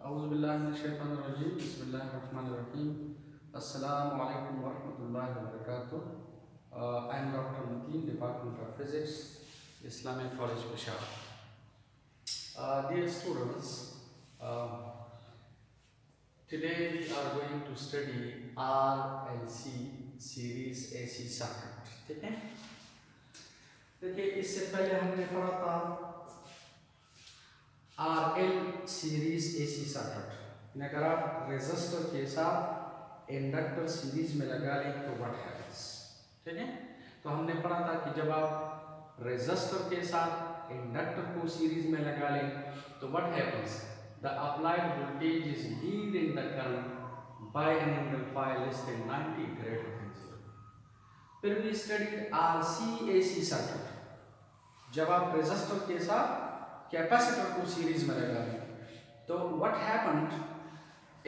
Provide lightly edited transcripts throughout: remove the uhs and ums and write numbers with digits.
औज़ुबिल्लाहिमिनश्शैतानिर्रजीम बिस्मिल्लाहिर्रहमानिर्रहीम अस्सलामु अलैकुम वरहमतुल्लाहि वबरकातुहू। I am Dr. Muteen, Department of Physics, Islamic College, Peshawar. Dear students, today we are going to study RLC series AC circuit. ठीक है? देखिए इससे पहले हमने पढ़ा था RL सीरीज AC सर्किट। अगर आप रेजिस्टर के साथ इंडक्टर सीरीज में लगा लें तो व्हाट हैपेंस, ठीक है? तो हमने पढ़ा था कि जब आप रेजिस्टर के साथ इंडक्टर को सीरीज में लगा लें तो what happens, the applied voltage is leading the current by an angle phi less than 90 greater than 0। फिर भी स्टडीड RC AC सर्किट। जब आप रेजिस्टर के साथ कैपेसिटर को सीरीज में लगा तो what happened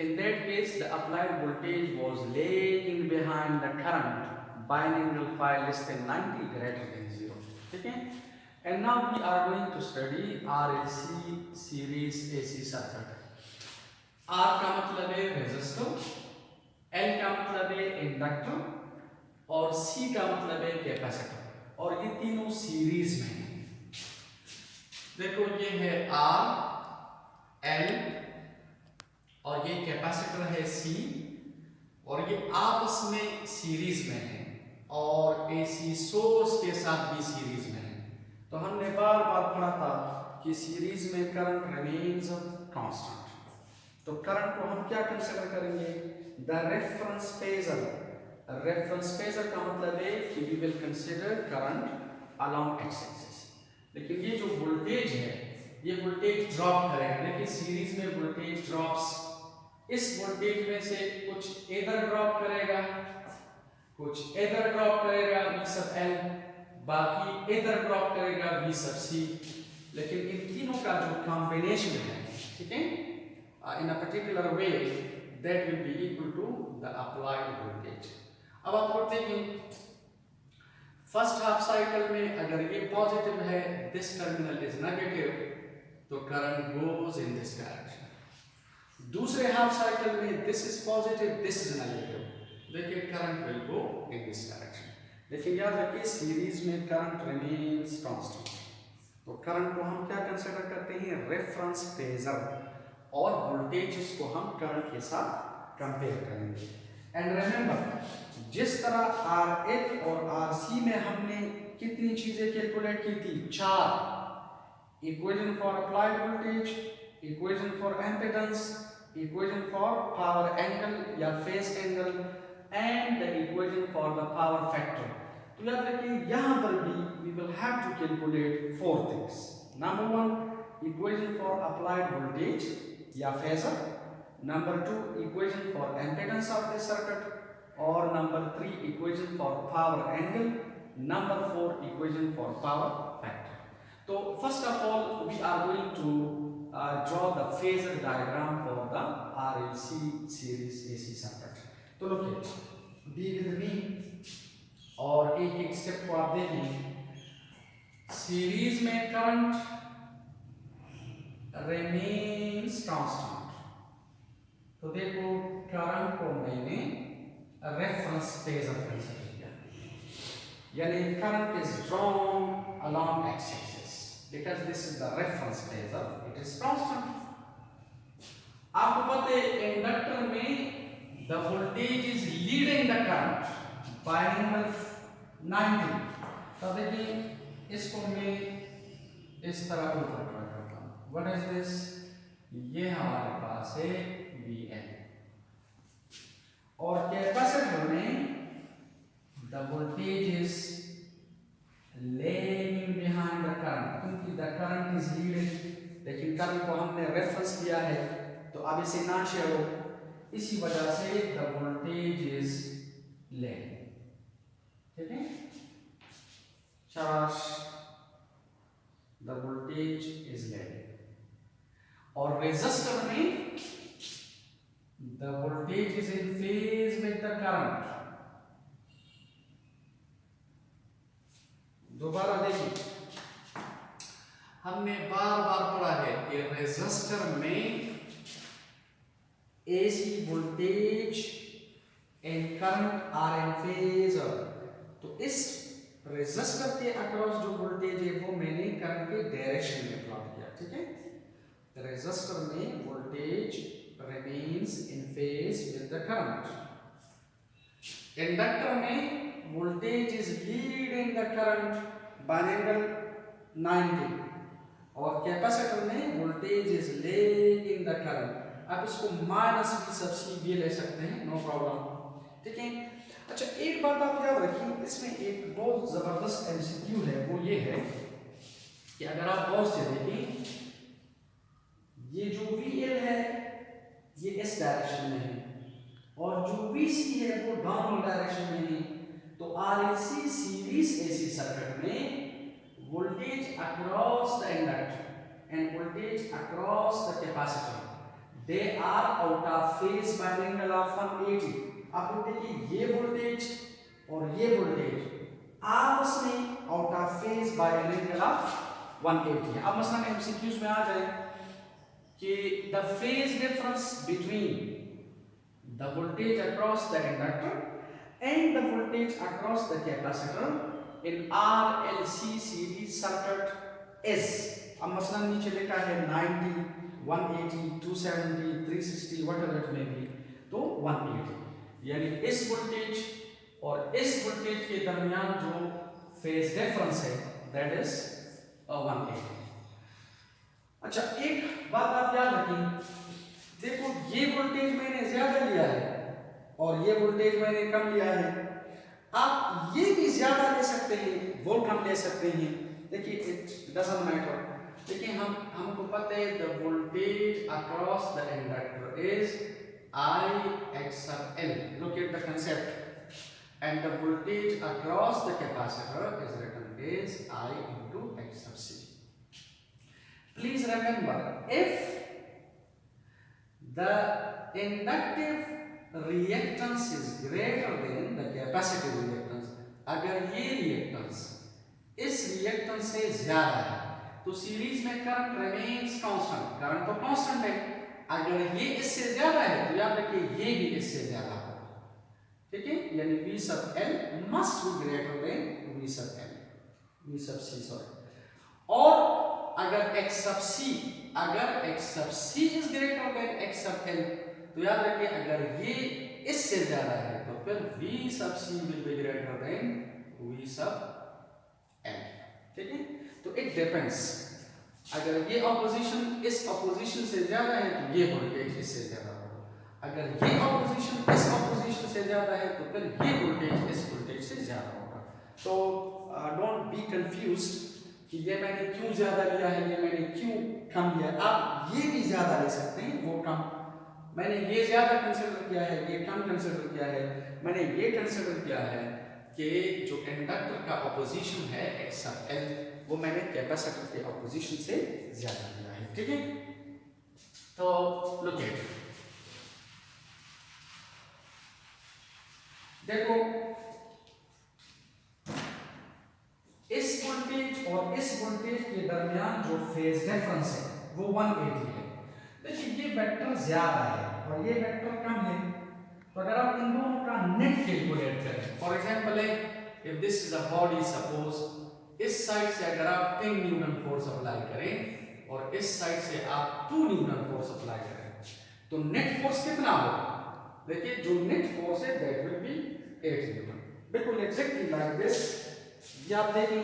in that case, the applied voltage was lagging behind the current by an angle phi less than 90 greater than 0, ठीक है? And now we are going to study RLC series AC circuit। R का मतलब है resistor, L का मतलब है inductor और C का मतलब है कैपेसिटर, और ये तीनों सीरीज में है। देखो ये है R, L और ये कैपेसिटर है C, और ये आपस में सीरीज में है और AC सोर्स के साथ भी सीरीज में है। तो हमने बार बार पढ़ा था कि सीरीज में करंट रिमेन्स कांस्टेंट। तो करंट को हम क्या कंसीडर करेंगे? The reference phasor. Reference phasor का मतलब है कि we will consider current along X axis. लेकिन ये जो वोल्टेज है ये वोल्टेज ड्रॉप करेगा। देखिए सीरीज में वोल्टेज ड्रॉप्स, इस वोल्टेज में से कुछ इधर ड्रॉप करेगा, कुछ इधर ड्रॉप करेगा V सब L, बाकी इधर ड्रॉप करेगा V सब C। लेकिन इन तीनों का जो कॉम्बिनेशन है, ठीक है, in a particular way that will be equal to the applied voltage. अब आप लोग देखिए फर्स्ट हाफ साइकिल में अगर ये पॉजिटिव है, दिस टर्मिनल इज नेगेटिव, तो current goes in this direction. दूसरे हाफ साइकिल में this is positive, this is negative, देखिए current will go in this direction. लेकिन याद रखिए सीरीज में करंट रिमेन्स कांस्टेंट। तो करंट को हम क्या कंसीडर करते हैं? रेफरेंस फेजर, और वोल्टेजेस को हम करंट के साथ कंपेयर करेंगे। एंड रिमेंबर, जिस तरह RL और RC में हमने कितनी चीजें कैलकुलेट की थी? 4। Equation for applied voltage, equation for impedance, equation for power angle या phase angle, and the equation for the power factor. तो याद रखिए यहां पर भी we will have to calculate 4 things. Number 1, equation for applied voltage या phasor, number 2, equation for impedance of the circuit, और number 3, equation for power angle, number 4, equation for power factor. तो first of all we are going to draw the phasor diagram for the RLC series AC circuit। तो look be with me और एक एक step को आप देखें। Series में current remains constant, तो देखो करंट को मैंने रेफरेंस फेजर कंसीडर किया, यानी current is drawn along x axis because this is the reference phasor, it is constant। आपको पता है इंडक्टर में the voltage is leading the current by angle 90। तो देखिए इसको मैं इस तरह ऊपर करता हूँ। What is this? ये हमारे पास है VN, और कैपेसिटर में the voltage is lagging behind the current, क्योंकि the current is leading, लेकिन करंट को हमने रेफरेंस लिया है तो अब इसे ना छेड़ो, इसी वजह से the voltage is lagging, ठीक है? शाबाश, the voltage is lagging। और रेजिस्टर में the voltage is in phase with the current। दोबारा देखिए, हमने बार बार पढ़ा है कि रेजिस्टर में AC voltage and current are in phase। तो इस रेजिस्टर के अक्रॉस जो वोल्टेज है वो मैंने करंट के डायरेक्शन में प्लॉट किया, ठीक है। रेजिस्टर में voltage remains in phase with the current। Inductor में voltage is leading the current by angle 90 और कैपेसिटर में voltage is lagging the current. आप इसको माइनस भी सब सी भी ले सकते हैं, नो प्रॉब्लम, ठीक है। अच्छा एक बात आप याद रखिए, इसमें एक बहुत जबरदस्त एमसीक्यू है, वो ये है कि अगर आप गौर से देखें ये जो VL है ये इस डायरेक्शन में है और जो VC है वो डाउन डायरेक्शन में है। तो RLC सीरीज AC सर्किट में voltage across the inductor and voltage across the capacitor they are out of phase by angle of 180। आप देखिए ये वोल्टेज और ये वोल्टेज आपस में out of phase by angle of 180 है। अब मसलन एमसीक्यूज में आ जाए कि the phase difference between the voltage across the inductor and the voltage across the capacitor in RLC series circuit is, अब मसलन नीचे लिखा है 90, 180, 270, 360 whatever it may be, तो 180, यानी इस वोल्टेज और इस वोल्टेज के दरमियान जो फेज डिफरेंस है दैट इज 180। अच्छा एक बात आप याद रखिए, देखो ये वोल्टेज मैंने ज्यादा लिया है और ये वोल्टेज मैंने कम लिया है। आप ये भी ज्यादा ले सकते हैं, वो कम ले सकते हैं, देखिए इट डजंट मैटर। देखिए हमको पता है the voltage across the inductor is I X sub L, look at the concept, and the voltage across the capacitor is written as I into X sub C। Please remember, if the inductive reactance is greater than the capacitive reactance, अगर ये reactance इस reactance से ज्यादा है तो series में current remains constant, current तो constant है। अगर ये इससे ज्यादा है तो याद रखिए ये भी इससे ज्यादा होगा, ठीक है, यानी V sub L must be greater than V sub L, V sub C sorry. और अगर X sub C, अगर X sub C is greater than X sub L तो याद रखिए अगर ये इससे ज्यादा है तो फिर V sub C will be greater than V sub L, ठीक है। तो इट डिपेंड्स, अगर ये ऑपोजिशन इस ऑपोजिशन से ज्यादा है तो ये वोल्टेज इससे ज्यादा होगा, अगर ये ऑपोजिशन इस ऑपोजिशन से ज्यादा है तो फिर ये वोल्टेज इस वोल्टेज से ज्यादा होगा। तो डोंट बी कंफ्यूज्ड कि ये मैंने क्यों ज्यादा लिया है, ये मैंने क्यों कम लिया। आप ये भी ज्यादा ले सकते हैं, वो कम, मैंने ये ज्यादा कंसीडर किया है, ये कम कंसीडर किया है। मैंने ये कंसीडर किया है कि जो इंडक्टर का ऑपोजिशन है X sub L वो मैंने कैपेसिटर के ऑपोजिशन से ज्यादा लिया है, ठीक है। तो लुक एट, देखो इस वोल्टेज और इस वोल्टेज के दरमियान जो फेज डिफरेंस है वो 180 है। देखिए ये वेक्टर ज्यादा है और ये वेक्टर कम है, तो अगर आप इन दोनों का नेट कैलकुलेट करें, for example if this is a body, suppose इस साइड से अगर आप 10 न्यूटन फोर्स अप्लाई करें और इस साइड से आप 2 न्यूटन फोर्स अप्लाई करें तो नेट फोर्स कितना होगा। देखिए जो नेट फोर्स है दैट विल बी 8 न्यूटन, बिल्कुल एग्जैक्टली लाइक दिस। ये आप देखें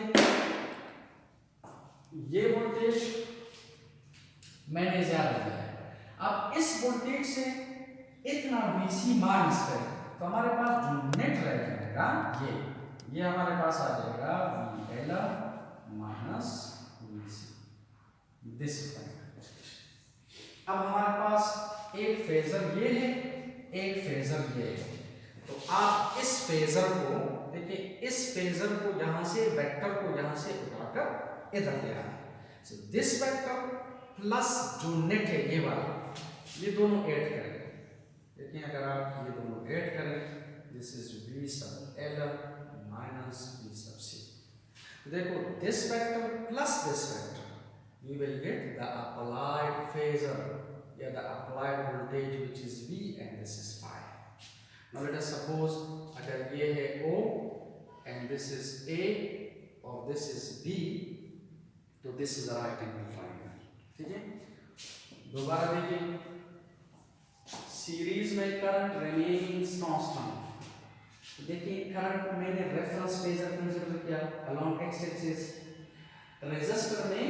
ये वोल्टेज मैंने ज्यादा दिया है, अब इस वोल्टेज से इतना VC माइनस करें तो हमारे पास जो नेट रह जाएगा ये हमारे पास आ जाएगा VL माइनस VC, दिस। अब हमारे पास एक फेजर ये है, एक फेजर ये है, तो आप इस फेजर को देखिए, इस फेजर को यहां से वेक्टर को यहां से उठाकर इधर ले आना है। सो दिस वेक्टर प्लस जो नेट है ये वाला, ये दोनों ऐड करेंगे। देखिए अगर आप ये दोनों ऐड करें, this is V sub L minus V sub C, देखो this vector plus this vector, you will get the applied phasor या the applied voltage which is V Now let us suppose अगर ये है O and this is A और this is B, तो this is a right angle triangle. ठीक है, दोबारा देखिए, सीरीज में करंट रिमेनिंग कांस्टेंट. देखिए करंट मैंने रेफरेंस फेजर कंसीडर किया अलोंग एक्स एक्सिस. रेजिस्टर में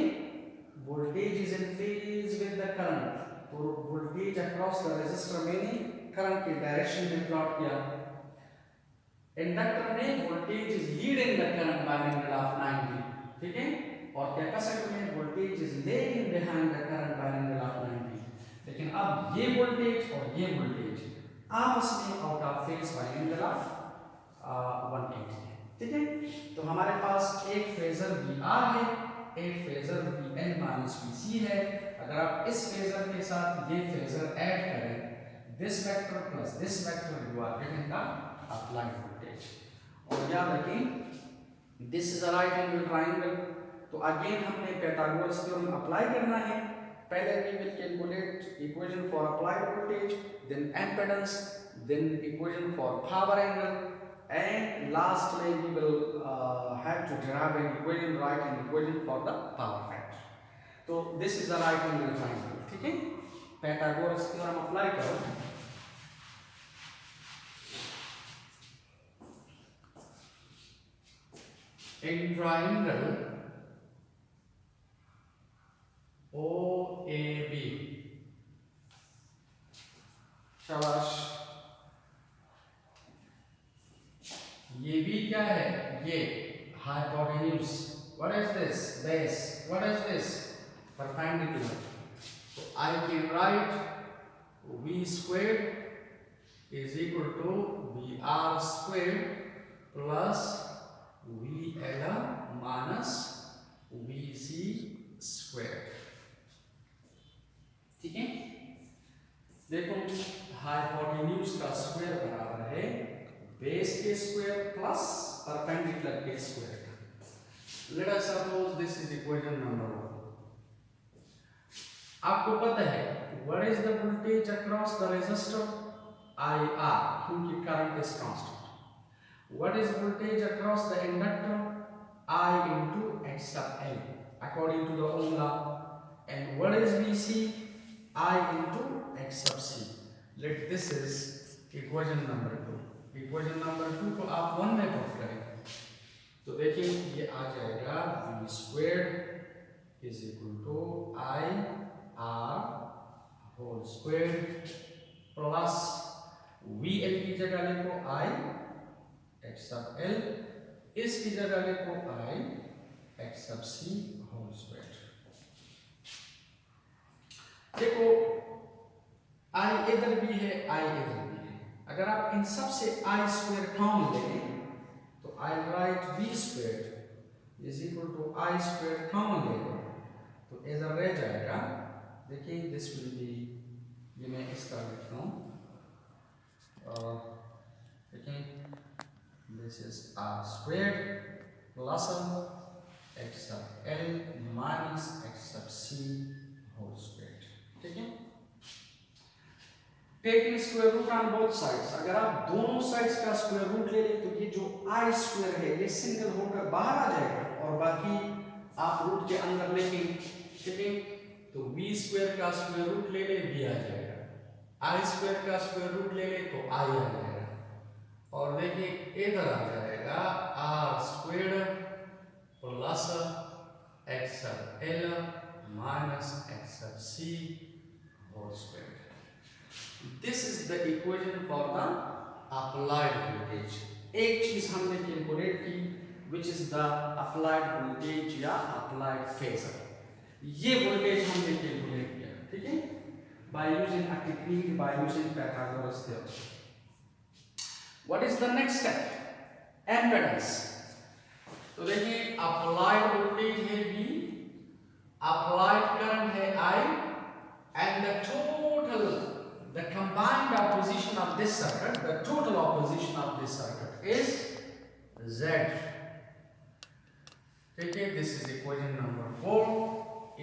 voltage is in phase with the current, तो वोल्टेज अक्रॉस द रेजिस्टर मैंने करंट की डायरेक्शन में प्लॉट किया. इंडक्टर में voltage is leading the current by an angle of 90. ठीक है, और कैपेसिटर में voltage is lagging behind the current by an angle of 90. लेकिन अब ये वोल्टेज और ये वोल्टेज आपस में out of phase by angle of 180. ठीक है, तो हमारे पास एक फेजर VR है, एक फेजर VN माइनस VC है. अगर आप इस फेजर के साथ ये फेजर ऐड करें, this vector plus this vector, you are getting the applied voltage. और याद रखें this is a right angle triangle, तो अगेन हमने पाइथागोरस थ्योरम अप्लाई करना है. पहले we will calculate equation for applied voltage, then impedance, then equation for power angle, and lastly we will have to derive an equation, write an equation for the power factor. So this is the right angle triangle. ठीक है, Pythagoras theorem apply करो. In triangle OAB, शाबाश. ये भी क्या है, ये hypotenuse. What is this, base. What is this, perpendicular. तो I can write V squared is equal to VR squared plus VL minus VC squared. ठीक है, देखो हाइपोटेन्यूज का स्क्वायर बराबर है बेस के स्क्वायर प्लस परपेंडिकुलर के square. Let us suppose this is equation number 1. आपको पता है what is the voltage across the resistor, IR, क्योंकि current is constant. What is voltage across the inductor, I into X sub L according to the Ohm law. And what is VC, I into X sub C. Let this is equation number 2. equation number 2 को आप 1 में put करें तो देखिए ये आ जाएगा V squared is equal to I R whole squared plus VL की जगह लिखो I X sub L, इसकी जगह लिखो I X sub C whole squared. देखो I इधर भी है, I इधर भी है. अगर आप इन सब से I स्क्वायर कॉमन लें तो I right V square is equal to I square common लेगा तो इधर रह जाएगा. देखिए दिस विल बी, ये मैं इस तरह लिखता हूँ. देखिए this is R square plus X sub L minus X sub C whole square. ठीक है, taking square root on both sides. अगर आप दोनों साइड्स का स्क्वायर रूट ले लें तो ये जो I स्क्वायर है ये सिंगल होकर बाहर आ जाएगा और बाकी आप रूट के अंदर लेंगे. ठीक है, तो V स्क्वायर का स्क्वायर रूट ले ले V आ जाएगा, I स्क्वायर का स्क्वायर रूट ले ले तो I आ जाएगा और देखिए इधर आ जाएगा R square plus X sub L minus X sub C whole square. This is the equation for the applied voltage. एक चीज हमने कैलकुलेट की which is the applied voltage या applied phasor. ये वोल्टेज हमने कैलकुलेट किया. ठीक है, by using a technique, by using Pythagoras theorem. What is the next step? Impedance. तो देखिए applied voltage है V, applied current है I, and the combined opposition of this circuit, the total opposition of this circuit is Z. ठीक है, this is equation number 4.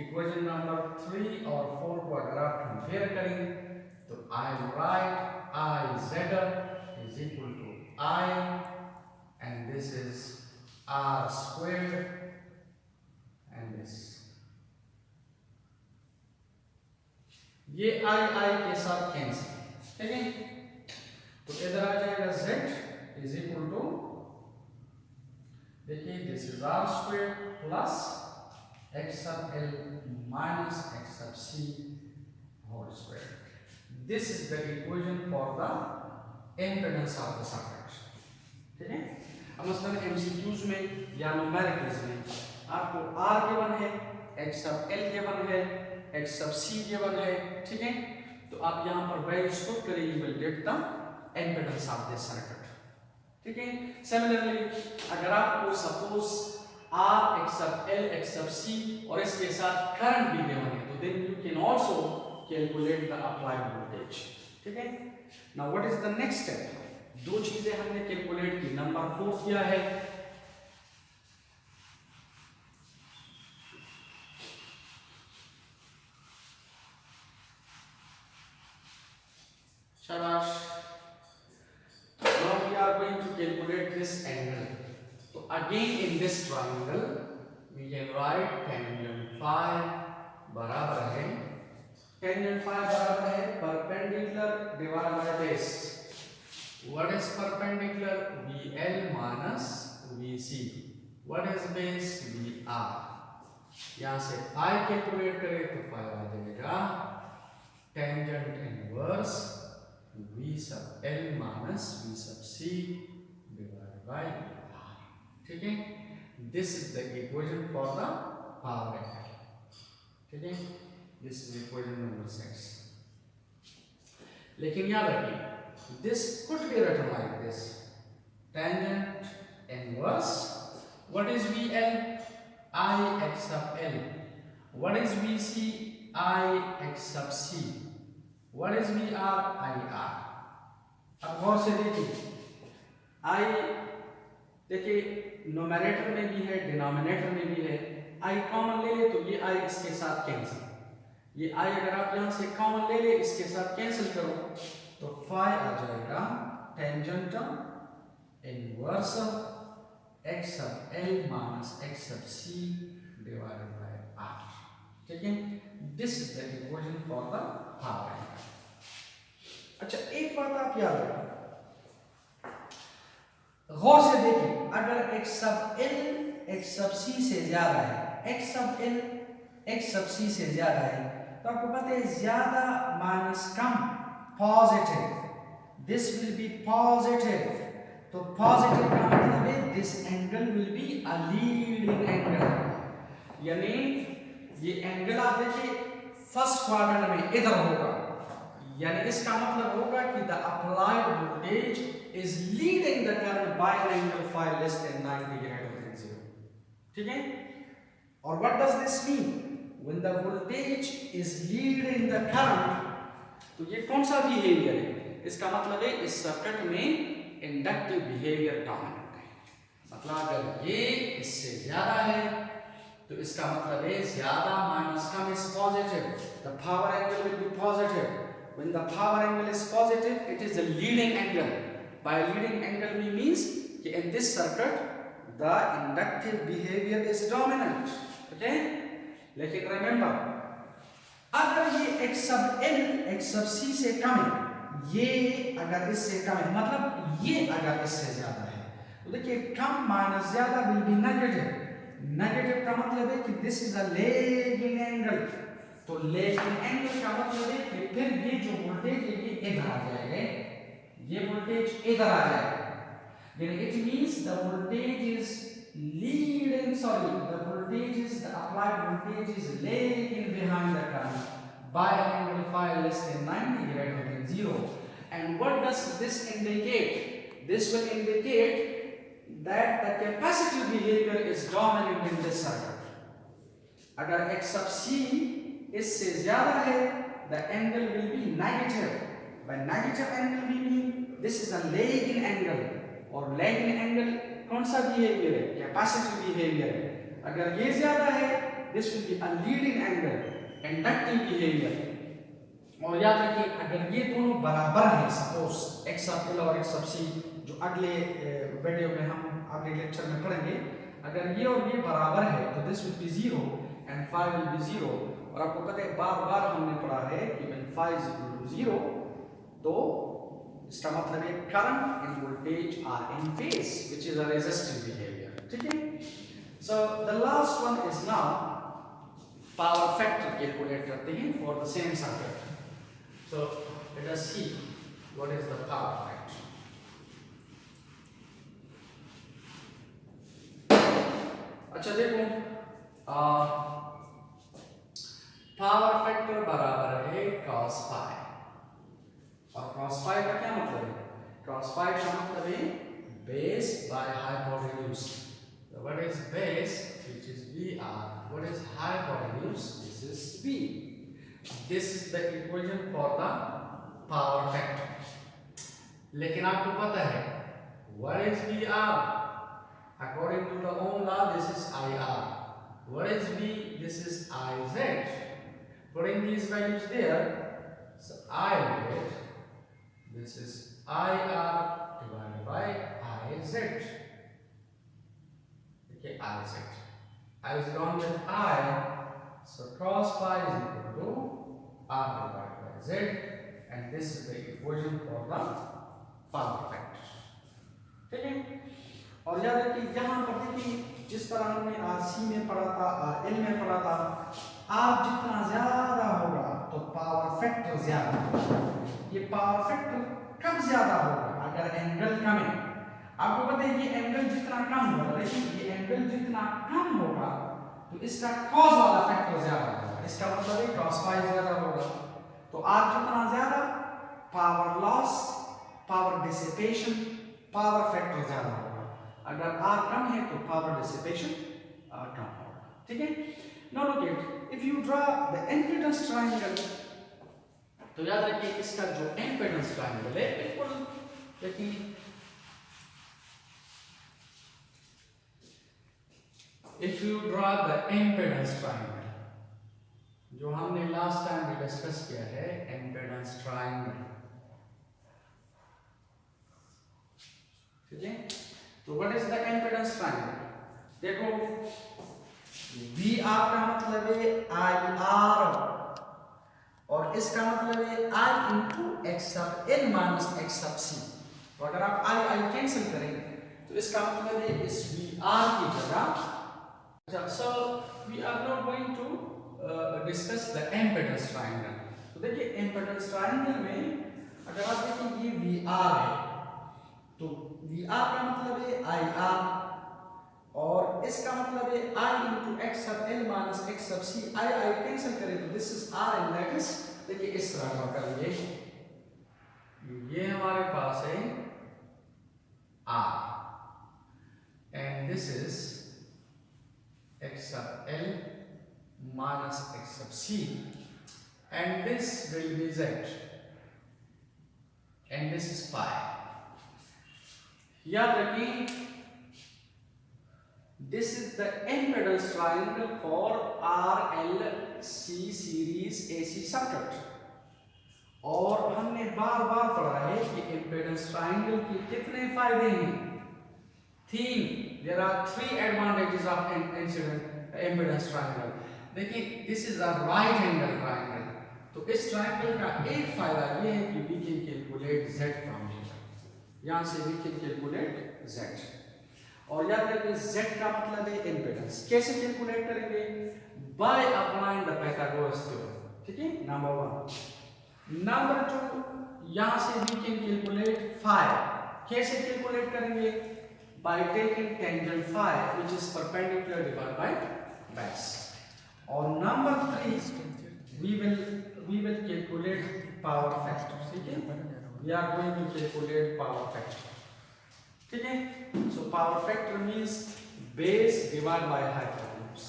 equation number 3 और 4 को अगर आप कंपेयर करें तो I write I Z is is equal to I, and this is R squared, and this ये I के साथ कैंसिल, ठीक है। तो इधर आ जाएगा Z इज इक्वल टू, देखिए this is R square plus x sub L minus x sub C whole square. This is the equation for the impedance of the circuit, ठीक है। अब मसलन एमसीक्यूज में या न्यूमेरिकल्स में आपको R गिवन है, x सब L गिवन है, x सब C गिवन है, ठीक है। तो आप यहाँ पर वैल्यूज पुट करें, you will get the impedance of this circuit, ठीक है। सिमिलरली अगर आपको suppose R x sub L x sub C और इसके साथ करंट भी गिवन है, तो then you can also calculate the applied voltage, ठीक है। Now what is the next step? दो चीजें हमने कैलकुलेट की। नंबर 4 क्या है? शाबाश। Now we are going to calculate this angle. So again in this triangle we can write tangent phi बराबर है, tangent phi बराबर है perpendicular divided by base. What is perpendicular? VL minus VC. What is base? VR. यहाँ से phi calculate करें तो phi आ जाएगा tangent inverse V sub L minus V sub C divided by R, ठीक है। This is the equation for the power angle, ठीक है। This is equation number 6. लेकिन याद रखिए, this could be written like this: tangent inverse. What is VL? I x sub L. What is VC? I x sub C. What is VR? IR. अब गौर से देखिए, I देखिए nominator में भी है, डिनोमिनेटर में भी है। I कॉमन ले ले तो ये I इसके साथ कैंसिल, ये I अगर आप यहाँ से कॉमन ले ले इसके साथ कैंसिल करो तो phi आ जाएगा tangent inverse x sub L minus x sub C divided by R, ठीक है। This is the equation for the power angle. अच्छा एक बात आप याद रखें, गौर से देखिए, अगर x sub L x sub C से ज्यादा है, x sub L x sub C से ज्यादा है, तो आपको पता है ज्यादा minus come positive, this will B positive. तो पॉजिटिव का मतलब है this angle will be a leading angle, यानी ये एंगल आप देखिए फर्स्ट क्वाड्रेंट में इधर होगा, यानी इसका मतलब होगा कि the applied voltage is leading the current by an angle phi less than 90 greater than 0, ठीक है। और what does this mean? When the voltage is leading the current, तो ये कौन सा बिहेवियर है? इसका मतलब है इस सर्किट में इंडक्टिव बिहेवियर डोमिनेंट है। मतलब अगर ये इससे ज्यादा है तो इसका मतलब है ज्यादा minus come is positive, the power angle will be positive. When the power angle is positive, it is a leading angle. By leading angle we means कि in this circuit the inductive behavior is dominant, okay? लेकिन remember, अगर ये x sub L x sub C से कम है, ये अगर इससे कम है, मतलब ये अगर इससे ज्यादा है, तो देखिए कम माइनस ज्यादा will be negative. नेगेटिव का मतलब है कि this is a lagging angle, तो लैगिंग एंगल का मतलब है कि फिर ये जो वोल्टेज है ये इधर आ जाएगा, ये वोल्टेज इधर आ जाएगा, then it means the voltage is leading, sorry, the voltage is, the applied voltage is lagging behind the current by an angle phi less than 90 greater than 0. And what does this indicate? This will indicate that the capacitive behavior is dominant in this circuit. अगर x sub C इससे ज्यादा है, the angle will be negative. By negative angle we mean this is a lagging angle, और lagging angle कौन सा behavior है? Capacitive behavior है। अगर ये ज्यादा है, this will be a leading angle, inductive behavior, और याद रखिए अगर ये दोनों बराबर हैं, सपोज x सब l और x सब c, जो अगले वीडियो में हम अगले लेक्चर में पढ़ेंगे, अगर ये और ये बराबर है तो this will B 0 and phi will be 0। और आपको पता है बार बार हमने पढ़ा है कि when phi is equal to 0 तो इसका मतलब है current and voltage are in phase, which is a resistive behaviour. ठीक है, so the last one is now power factor calculate करते हैं for the same circuit. So let us see what is the power factor. अच्छा देखो, power factor बराबर है cos phi, और cos phi का क्या मतलब है? cos phi का मतलब है base by hypotenuse. So what is base, which is VR? What is hypotenuse? This is V. This is the equation for the power factor. लेकिन आपको पता है what is VR? According to the Ohm law, this is IR. What is V? This is IZ. Putting these values there, so I will get this is IR divided by IZ. Okay, IZ. I was gone with I, so cos phi is equal to R divided by Z, and this is the equation for the power factor. ठीक है, और याद रखिए यहाँ पर देखिए जिस तरह हमने RC में पढ़ा था, RL में पढ़ा था, R जितना ज्यादा होगा तो पावर फैक्टर ज्यादा होगा। ये पावर फैक्टर कब ज्यादा होगा? अगर एंगल कम है। आपको पता है ये एंगल जितना कम होगा, देखिए ये एंगल जितना कम होगा तो इसका कॉस वाला फैक्टर ज्यादा होगा, इसका मतलब है cos phi ज्यादा होगा। तो R जितना ज्यादा, power loss, power dissipation, power factor ज्यादा होगा। अगर R कम है तो पावर डिसिपेशन कम होगा। ठीक है, now look it, if you draw the impedance triangle, तो याद रखिए इसका जो इम्पीडेंस ट्रायंगल है बिल्कुल देखिए, if you draw the impedance triangle, जो हमने लास्ट टाइम भी डिस्कस किया है, impedance triangle, ठीक है। तो what is the impedance triangle? देखो VR का मतलब है IR, और इसका मतलब है I into X sub L minus X sub C। तो अगर आप I कैंसिल करें तो इसका मतलब है इस VR की जगह, so we are not going to discuss the impedance triangle। तो देखिए impedance triangle में अगर आप देखिए ये VR है, तो VR का मतलब है IR, और इसका मतलब है I into X sub L minus X sub C। I cancel करें तो this is R and that is, देखिए इस तरह का करिए, ये हमारे पास है R and this is X sub L minus X sub C, and this will be Z, and this is phi। याद रखिए this is the impedance triangle for RLC series AC circuit। और हमने बार बार पढ़ा है कि impedance triangle के कितने फायदे हैं? There are three advantages of impedance triangle। देखिए this is a right angle triangle, तो इस ट्रायंगल का एक फायदा ये है कि we can calculate Z from here, यहाँ से we can calculate Z। और याद रखिए Z का मतलब है impedance। कैसे कैलकुलेट करेंगे? By applying the Pythagoras theorem। ठीक है, नंबर 1। नंबर 2, यहाँ से we can calculate phi। कैसे कैलकुलेट करेंगे? By taking tangent phi, which is perpendicular divided by base। और number 3, we will calculate power factor। ठीक है, we are going to calculate power factor। ठीक है, so power factor means base divided by hypotenuse,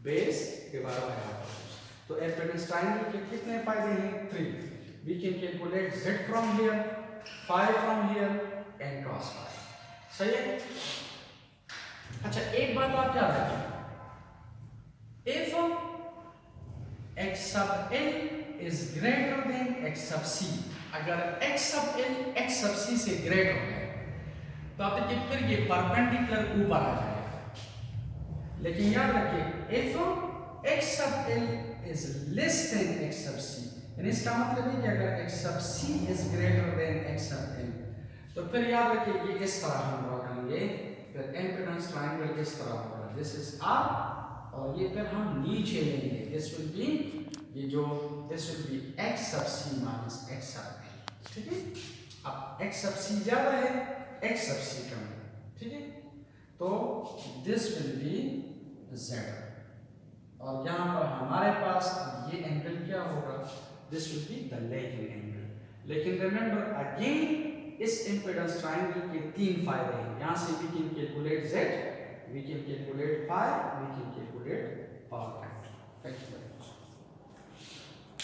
base divided by hypotenuse। तो impedance triangle के कितने फायदे हैं? 3। We can calculate Z from here, phi from here and cos phi। सही है। अच्छा एक बात आप याद रखें, if X sub L is greater than x sub c, अगर x sub l x sub c से ग्रेटर है तो आप देखिए फिर ये परपेंडिकुलर ऊपर आ जाएगा। लेकिन याद रखिए if x sub l is less than x sub c, यानी इसका मतलब है कि अगर x sub c is greater than x sub l, तो फिर याद रखिए ये इस तरह हम ड्रॉ करेंगे, फिर इम्पीडेंस ट्रायंगल इस तरह होगा, दिस इज r और ये फिर हम नीचे लेंगे, दिस विल बी ये जो this will B x sub c minus x sub l, ठीक है। अब x सब c ज्यादा है, x सब c कम है, ठीक है, तो दिस विल बी z और यहाँ पर हमारे पास ये एंगल क्या होगा, this will be the lagging angle. लेकिन रिमेंबर अगेन इस इम्पीडेंस ट्रायंगल के तीन फायदे हैं, यहाँ से we can calculate z, we can calculate phi, we can calculate power factor. Thank you.